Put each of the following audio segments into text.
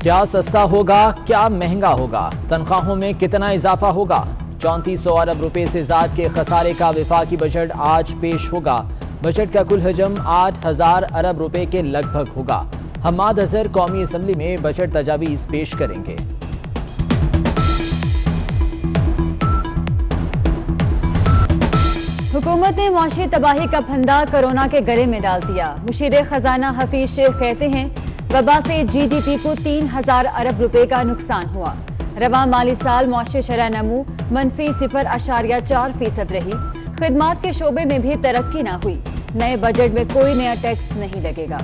क्या सस्ता होगा, क्या महंगा होगा, तनख्वाहों में कितना इजाफा होगा। 3400 अरब रुपए से ज्यादा के खसारे का वफाकी बजट आज पेश होगा। बजट का कुल हजम 8000 अरब रुपए के लगभग होगा। हम्माद अजहर कौमी असम्बली में बजट तजावीज पेश करेंगे। हुकूमत ने मुआशी तबाही का फंदा कोरोना के गले में डाल दिया। मुशीर खजाना हफीज शेख कहते हैं, वबा से GDP को 3000 अरब रुपए का नुकसान हुआ। रवा माली साल मुआशी शरह नमू मनफी 0.4% रही। खिदमात के शोबे में भी तरक्की न हुई। नए बजट में कोई नया टैक्स नहीं लगेगा।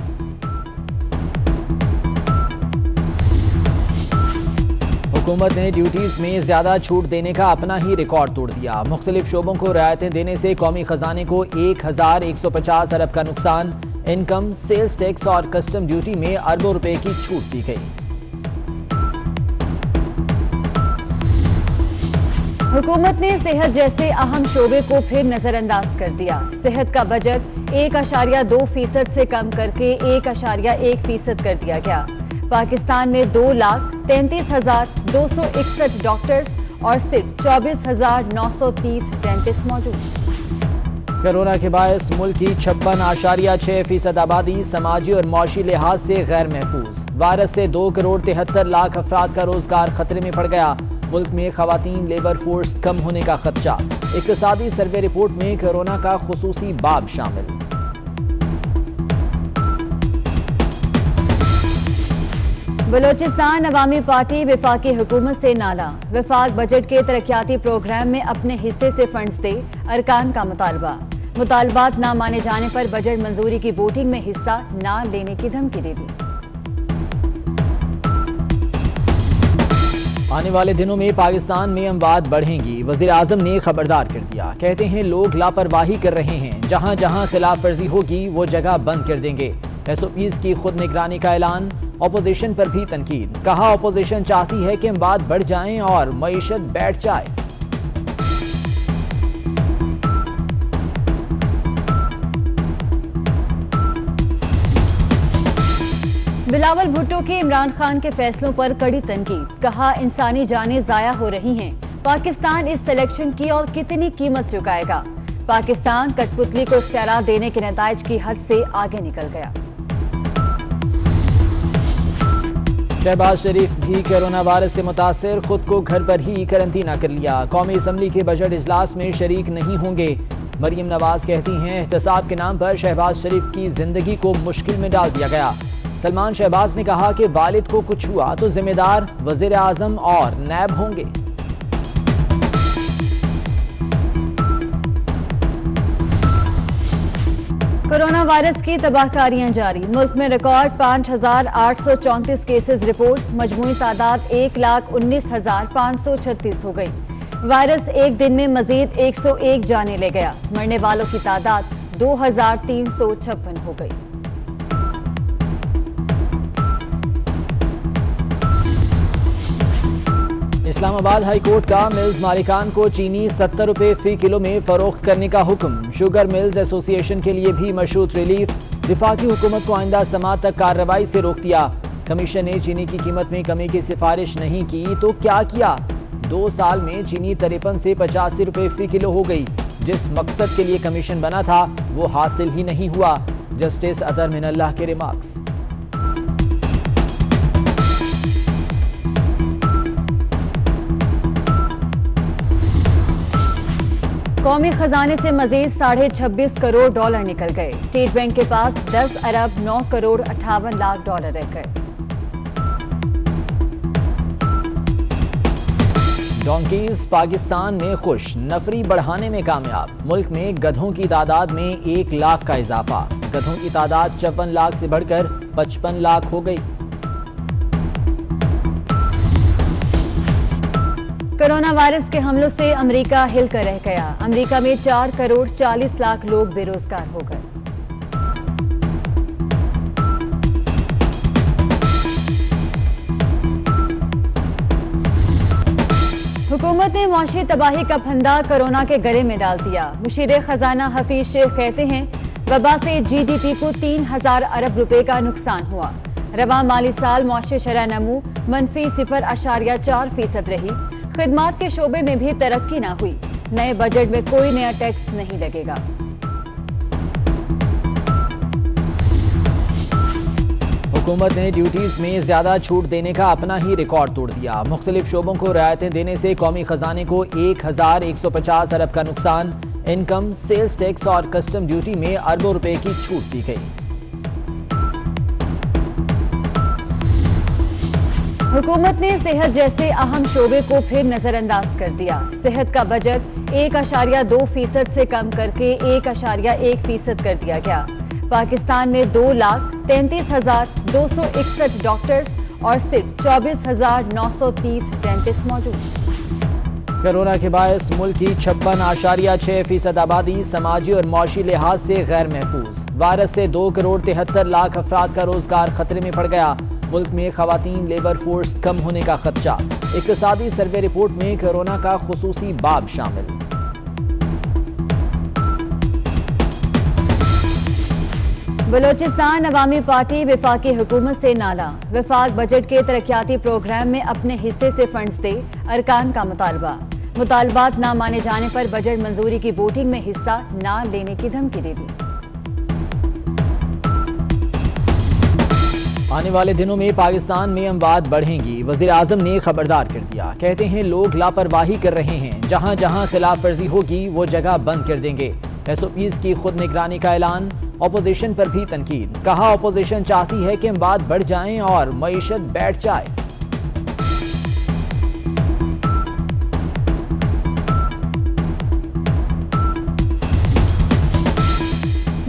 हुकूमत ने ड्यूटीज में ज्यादा छूट देने का अपना ही रिकॉर्ड तोड़ दिया। मुख्तलिफ शोबों को रियायतें देने से कौमी खजाने को 1150 अरब का नुकसान। इनकम, सेल्स टैक्स और कस्टम ड्यूटी में अरबों रुपए की छूट दी गई। हुकूमत ने सेहत जैसे अहम शोबे को फिर नजरअंदाज कर दिया। सेहत का बजट 1.2% से कम करके 1.1% कर दिया गया। पाकिस्तान में 2,33,261 डॉक्टर्स और सिर्फ 24,930 डेंटिस्ट मौजूद। कोरोना के बायस मुल्क की 56.6% आबादी समाजी और मौशी लिहाज से गैर महफूज। वायरस से 2,73,00,000 अफराद का रोजगार खतरे में पड़ गया। मुल्क में खवातीन लेबर फोर्स कम होने का खदशा। इक्तिसादी सर्वे रिपोर्ट में कोरोना का खुसूसी बाब शामिल। बलोचिस्तान अवामी पार्टी वफाकी हुकूमत से नाला। वफाक बजट के तरक्याती प्रोग्राम में अपने हिस्से से फंड्स दे, अरकान का मुतालबा। मुतालबात न माने जाने पर बजट मंजूरी की वोटिंग में हिस्सा न लेने की धमकी दे दी। आने वाले दिनों में पाकिस्तान में अमवात बढ़ेंगी। वजीर आजम ने खबरदार कर दिया। कहते हैं लोग लापरवाही कर रहे हैं। जहां जहां खिलाफ वर्जी होगी वो जगह बंद कर देंगे। SOPs की खुद निगरानी का ऐलान। अपोजिशन पर भी तनकीद। कहा अपोजिशन चाहती है कि अमवात बढ़ जाएं और मईशत बैठ जाए। बिलावल भुट्टो के इमरान खान के फैसलों पर कड़ी तनकीद। कहा इंसानी जानें जाया हो रही हैं। पाकिस्तान इस सिलेक्शन की और कितनी कीमत चुकाएगा। पाकिस्तान कठपुतली को इख्तियारात देने के नताइज की हद से आगे निकल गया। शहबाज शरीफ भी कोरोना वायरस से मुतासिर, खुद को घर पर ही करंतना कर लिया। कौमी असम्बली के बजट इजलास में शरीक नहीं होंगे। मरियम नवाज कहती हैं एहतसाब के नाम पर शहबाज शरीफ की जिंदगी को मुश्किल में डाल दिया गया। सलमान शहबाज ने कहा कि वालिद को कुछ हुआ तो जिम्मेदार वजीर आजम और नैब होंगे। कोरोना वायरस की तबाहकारियां जारी। मुल्क में रिकॉर्ड 5,834 केसेस रिपोर्ट। मजमूई तादाद 1,19,536 हो गई। वायरस एक दिन में मजीद 101 जाने ले गया। मरने वालों की तादाद 2,356 हो गई। इस्लामाबाद हाई कोर्ट का मिल्स मालिकान को चीनी 70 रुपए फी किलो में फरोख्त करने का हुक्म। शुगर मिल्स एसोसिएशन के लिए भी मशरूत रिलीफ। विफाकी हुकूमत को आइंदा समात तक कार्रवाई से रोक दिया। कमीशन ने चीनी की कीमत में कमी की सिफारिश नहीं की तो क्या किया। 2 साल में चीनी 53 से 85 रुपए फी किलो हो गई। जिस मकसद के लिए कमीशन बना था वो हासिल ही नहीं हुआ। जस्टिस अतर मिनल्लाह के रिमार्क्स। कौमी खजाने से मजीद 26.5 करोड़ डॉलर निकल गए। स्टेट बैंक के पास 10 अरब 9 करोड़ 58 लाख डॉलर रह गए। डोंकीज पाकिस्तान में खुश, नफरी बढ़ाने में कामयाब। मुल्क में गधों की तादाद में 1 लाख का इजाफा। गधों की तादाद 54 लाख से बढ़कर 55 लाख हो गई। कोरोना वायरस के हमलों से अमेरिका हिलकर रह गया। अमेरिका में 4 करोड़ 40 लाख लोग बेरोजगार हो गए। हुकूमत ने मुआशी तबाही का फंदा कोरोना के गले में डाल दिया। मुशीर खजाना हफीज शेख कहते हैं वबा से GDP को 3000 अरब रुपए का नुकसान हुआ। रवा माली साल मुआशी शरह नमू मनफी 0.4% रही। खिदमात के शोबे में भी तरक्की न हुई। नए बजट में कोई नया टैक्स नहीं लगेगा। हुकूमत ने ड्यूटीज में ज्यादा छूट देने का अपना ही रिकॉर्ड तोड़ दिया। मुख्तलिफ शोबों को रियायतें देने से कौमी खजाने को 1150 अरब का नुकसान। इनकम, सेल्स टैक्स और कस्टम ड्यूटी में अरबों रुपए की छूट दी गई। हुकूमत ने सेहत जैसे अहम शोबे को फिर नजरअंदाज कर दिया। सेहत का बजट 1.2% से कम करके 1.1% कर दिया गया। पाकिस्तान में 2,33,261 डॉक्टर्स और सिर्फ 24,930 डेंटिस्ट मौजूद। कोरोना के बायस मुल्क की 56.6% आबादी समाजी और मौशी लिहाज से गैर महफूज। वायरस से 2,73,00,000 अफराद का रोजगार खतरे में पड़ गया। मुल्क में खवातीन लेबर फोर्स कम होने का खदशा। इक्तिसादी सर्वे रिपोर्ट में कोरोना का खुसूसी बाब शामिल। बलोचिस्तान अवामी पार्टी विफाकी हुकूमत से नाला। विफाक बजट के तरक्याती प्रोग्राम में अपने हिस्से से फंड्स दे, अरकान का मुतालबा। मुतालबात न माने जाने पर बजट मंजूरी की वोटिंग में हिस्सा न लेने की धमकी दे दी। आने वाले दिनों में पाकिस्तान में अमवात बढ़ेंगी। वज़ीर आज़म ने खबरदार कर दिया। कहते हैं लोग लापरवाही कर रहे हैं। जहां जहां खिलाफ वर्जी होगी वो जगह बंद कर देंगे। SOPs की खुद निगरानी का ऐलान। अपोजिशन पर भी तनकीद। कहा अपोजिशन चाहती है कि अमवात बढ़ जाएं और मईशत बैठ जाए।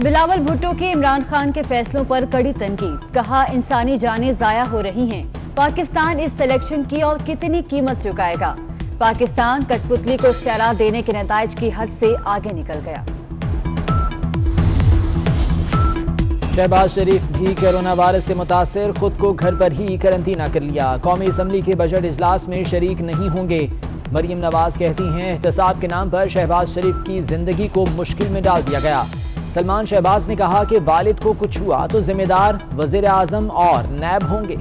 बिलावल भुट्टो के इमरान खान के फैसलों पर कड़ी तनकीद। कहा इंसानी जानें जाया हो रही हैं। पाकिस्तान इस सिलेक्शन की और कितनी कीमत चुकाएगा। पाकिस्तान कठपुतली को इख्तियारात देने के नताइज की हद से आगे निकल गया। शहबाज शरीफ भी कोरोना वायरस से मुतासिर, खुद को घर पर ही करंतना कर लिया। कौमी असम्बली के बजट इजलास में शरीक नहीं होंगे। मरियम नवाज कहती हैं एहतसाब के नाम पर शहबाज शरीफ की जिंदगी को मुश्किल में डाल दिया गया। सलमान शहबाज ने कहा कि वालिद को कुछ हुआ तो जिम्मेदार वजीर आजम और नैब होंगे।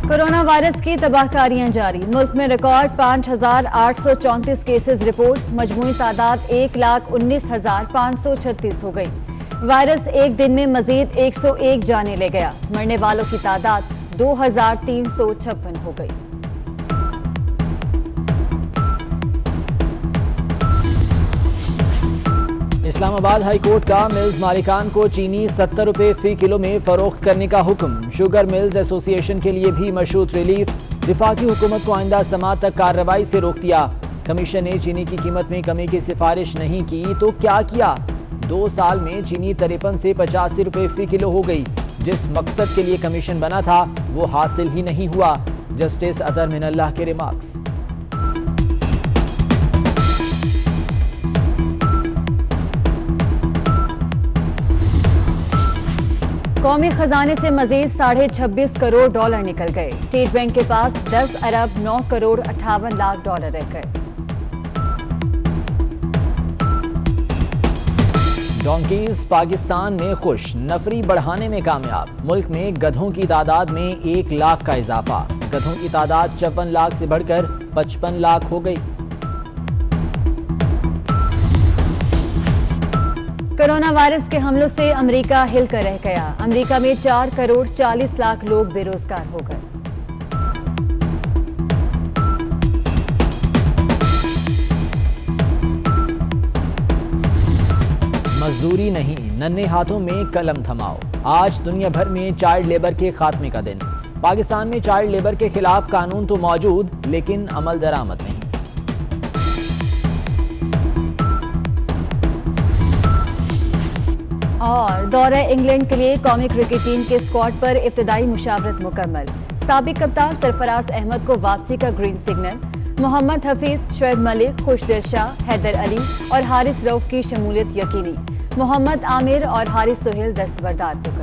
कोरोना वायरस की तबाहकारियां जारी। मुल्क में रिकॉर्ड 5,834 केसेस रिपोर्ट। मजमूई तादाद 1,19,536 हो गई। वायरस एक दिन में मजीद 101 जाने ले गया। मरने वालों की तादाद 2,356 हो गई। इस्लामाबाद हाई कोर्ट का मिल्स मालिकान को चीनी 70 रुपए फी किलो में फरोख्त करने का हुक्म। शुगर मिल्स एसोसिएशन के लिए भी मशरूत रिलीफ। विफाकी हुकूमत को आइंदा समात तक कार्रवाई से रोक दिया। कमीशन ने चीनी की कीमत में कमी की सिफारिश नहीं की तो क्या किया। 2 साल में चीनी 53 से 85 रुपए फी किलो हो गई। जिस मकसद के लिए कमीशन बना था वो हासिल ही नहीं हुआ। जस्टिस अतर मिनल्लाह के रिमार्क्स। कौमी खजाने से मजीद 26.5 करोड़ डॉलर निकल गए। स्टेट बैंक के पास 10 अरब 9 करोड़ 58 लाख डॉलर रह गए। डोंकीज पाकिस्तान में खुश, नफरी बढ़ाने में कामयाब। मुल्क में गधों की तादाद में 1 लाख का इजाफा। गधों की तादाद 54 लाख से बढ़कर 55 लाख हो गई। कोरोना वायरस के हमलों से अमेरिका हिलकर रह गया। अमेरिका में 4 करोड़ 40 लाख लोग बेरोजगार हो गए। मजदूरी नहीं, नन्हे हाथों में कलम थमाओ। आज दुनिया भर में चाइल्ड लेबर के खात्मे का दिन। पाकिस्तान में चाइल्ड लेबर के खिलाफ कानून तो मौजूद लेकिन अमल दरामद नहीं। और दौरे इंग्लैंड के लिए कौमी क्रिकेट टीम के स्क्वाड पर इब्तदाई मुशावरत मुकम्मल। साबिक कप्तान सरफराज अहमद को वापसी का ग्रीन सिग्नल। मोहम्मद हफीज, शुएब मलिक, खुशदिल शाह, हैदर अली और हारिस रऊफ की शमूलियत यकीनी। मोहम्मद आमिर और हारिस सोहेल दस्तबरदार होकर।